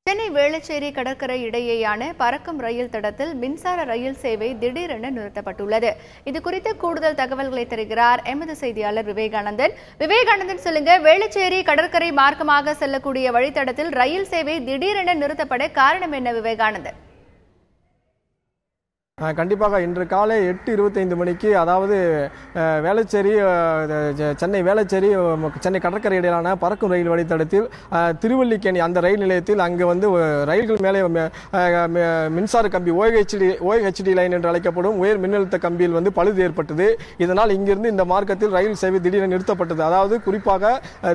சென்னை வேளச்சேரி கடற்கரை இடையேயான பறக்கும் ரயில் தடத்தில் மின்சார ரயில் சேவை திடீரென நிறுத்தப்பட்டுள்ளது. இதுகுறித்து கூடுதல் தகவல்களை தருகிறார் எமது செய்தியாளர் விவேகானந்தன். சொல்லுங்க, வேளச்சேரி கடற்கரை மார்க்கமாக செல்லக்கூடிய வழித்தடத்தில் ரயில் சேவை திடீரென நிறுத்தப்பட காரணம் என்ன விவேகானந்தன்? கண்டிப்பாக இன்று காலை 8:25 மணிக்கு, அதாவது வேளச்சேரி சென்னை வேளச்சேரி சென்னை கடற்கரை இடையிலான பறக்கும் ரயில் வழித்தடத்தில் திருவல்லிக்கேணி அந்த ரயில் நிலையத்தில் அங்கு ரயில்கள் மேலே மின்சார கம்பி OHD லைன் என்று அழைக்கப்படும் உயர் மின்னழுத்த கம்பியில் பழுது ஏற்பட்டது. இதனால் இங்கிருந்து இந்த மார்க்கத்தில் ரயில் சேவை திடீரென நிறுத்தப்பட்டது. அதாவது குறிப்பாக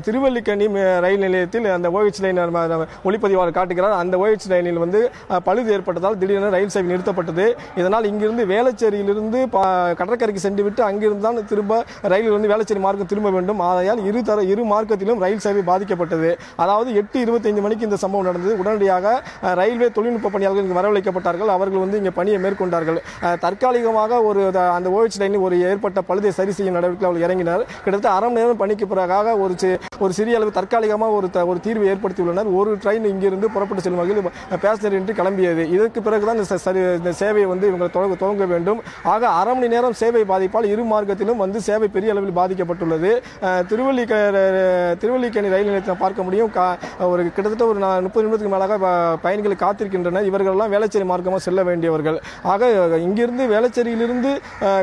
திருவல்லிக்கேணி ரயில் நிலையத்தில் அந்த OHD லைன் ஒளிப்பதிவாளர் காட்டுகிறார். அந்த OHD லைனில் பழுது ஏற்பட்டதால் திடீரென ரயில் சேவை நிறுத்தப்பட்டது. இதனால் இங்கிருந்து வேளச்சேரியிலிருந்து கடற்கரைக்கு சென்றுவிட்டு அங்கிருந்து தான் திரும்ப ரயில் வேளச்சேரி மார்க்கம் திரும்ப வேண்டும். ஆகையால் இரு மார்க்கத்திலும் ரயில் சேவை பாதிக்கப்பட்டது. அதாவது 8:25 மணிக்கு இந்த சம்பவம் நடந்தது. உடனடியாக ரயில்வே தொழில்நுட்ப பணியாளர்கள் இங்கு வரவழைக்கப்பட்டார்கள். அவர்கள் இங்கே பணியை மேற்கொண்டார்கள். தற்காலிகமாக அந்த OHD லைனில் ஒரு ஏற்பட்ட பழுதை சரி செய்யும் நடவடிக்கை அவர்கள் இறங்கினர். கிட்டத்தட்ட அரை மணி நேரம் பணிக்கு பிறகாக ஒரு சிறிய அளவு தற்காலிகமாக ஒரு தீர்வை ஏற்படுத்தியுள்ளனர். ஒரு ட்ரெயின் இங்கிருந்து புறப்பட்டு செல்லும் வகையில் பேசஞ்சர் இன்றி கிளம்பியது. இதற்கு பிறகுதான் இந்த சேவையை துவங்க வேண்டும். ஆக அரை மணி நேரம் சேவை பாதிப்பால் இரு மார்க்கத்திலும் சேவை பெரிய அளவில் பாதிக்கப்பட்டுள்ளது. திருவல்லிக்கேணி ரயில் நிலையத்தில் பார்க்க முடியும், கிட்டத்தட்ட ஒரு 30 நிமிடத்துக்கு மேலாக பயணிகள் காத்திருக்கின்றனர். இவர்கள் எல்லாம் வேளச்சேரி மார்க்கமாக செல்ல வேண்டியவர்கள். ஆக இங்கிருந்து வேளச்சேரியிலிருந்து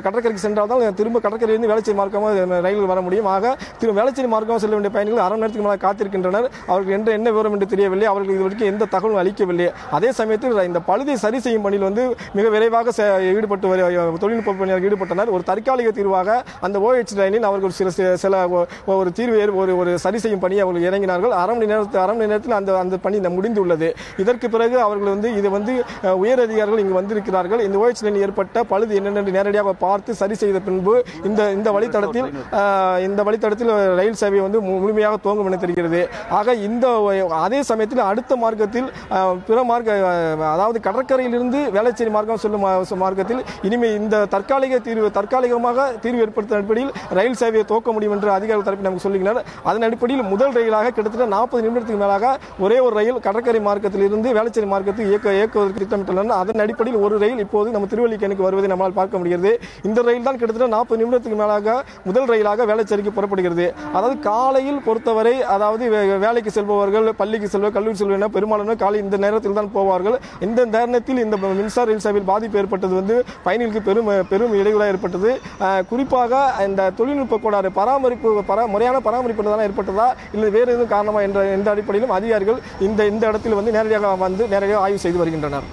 கடற்கரைக்கு சென்றால்தான் திரும்ப கடற்கரையிலிருந்து வேளச்சேரி மார்க்கமாக ரயில் வர முடியும். ஆக வேளச்சேரி மார்க்கமாக செல்ல வேண்டிய பயணிகள் அரை மணி நேரத்துக்கு மேலாக காத்திருக்கின்றனர். அவர்கள் என்ன விவரம் என்று தெரியவில்லை. அவர்கள் இதுவரைக்கும் எந்த தகவலும் அளிக்கவில்லை. அதே சமயத்தில் இந்த பழுதை சரி செய்யும் பணியில் மிக விரைவாக தொழில்நுட்ப பணியாளர்கள் ஈடுபட்டனர். ஒரு தற்காலிக தீர்வாக அந்த OHD லைனில் அவர்கள் ஒரு தீர்வு ஒரு சரி செய்யும் பணியை அவர்கள் இறங்கினார்கள். அரை மணி நேரத்தில் அந்த பணி முடிந்துள்ளது. இதற்கு பிறகு அவர்கள் இது உயர் அதிகாரிகள் இங்கு வந்திருக்கிறார்கள். இந்த OHD லைனில் ஏற்பட்ட பழுது என்னென்று நேரடியாக பார்த்து சரி செய்த பின்பு இந்த வழித்தடத்தில் ரயில் சேவை முழுமையாக துவங்கும் என தெரிகிறது. ஆக அதே சமயத்தில் அடுத்த மார்க்கத்தில் பிற அதாவது கடற்கரையிலிருந்து வேளச்சேரி மார்க்கம் செல்லும் மார்க்கத்தில் இனிமே இந்த தற்காலிகமாக தீர்வு ஏற்படுத்த அடிப்படையில் ரயில் சேவையை துவக்க முடியும் என்று அதிகாரிகள் தரப்பில் நமக்கு சொல்லுகிறார். அதன் அடிப்படையில் முதல் ரயிலாக கிட்டத்தட்ட 40 நிமிடத்துக்கு மேலாக ஒரே ஒரு ரயில் கடற்கரை மார்க்கத்தில் இருந்து வேளச்சேரி மார்க்கத்தில் இயக்குவதற்கு திட்டமிட்டுள்ளனர். அதன் அடிப்படையில் ஒரு ரயில் இப்போது நம்ம திருவல்லிக்கேணிக்கு வருவதை நம்மால் பார்க்க முடிகிறது. இந்த ரயில் தான் கிட்டத்தட்ட 40 நிமிடத்துக்கு மேலாக முதல் ரயிலாக வேளச்சேரிக்கு புறப்படுகிறது. அதாவது காலையில் பொறுத்தவரை, அதாவது வேலைக்கு செல்பவர்கள், பள்ளிக்கு செல்வர், கல்லூரி செல்வர் பெரும்பாலான காலை இந்த நேரத்தில் தான் போவார்கள். இந்த நேரத்தில் இந்த மின்சார ரயில் சேவையில் பாதிப்பு ஏற்பட்டது பயணிகளுக்கு பெரும் இடையூறாக ஏற்பட்டது. குறிப்பாக இந்த தொழில்நுட்ப கோளாறு முறையான பராமரிப்பு ஏற்பட்டதா இல்லை வேறு எதுவும் காரணமா என்ற அடிப்படையிலும் அதிகாரிகள் இந்த இடத்தில் நேரடியாக ஆய்வு செய்து வருகின்றனர்.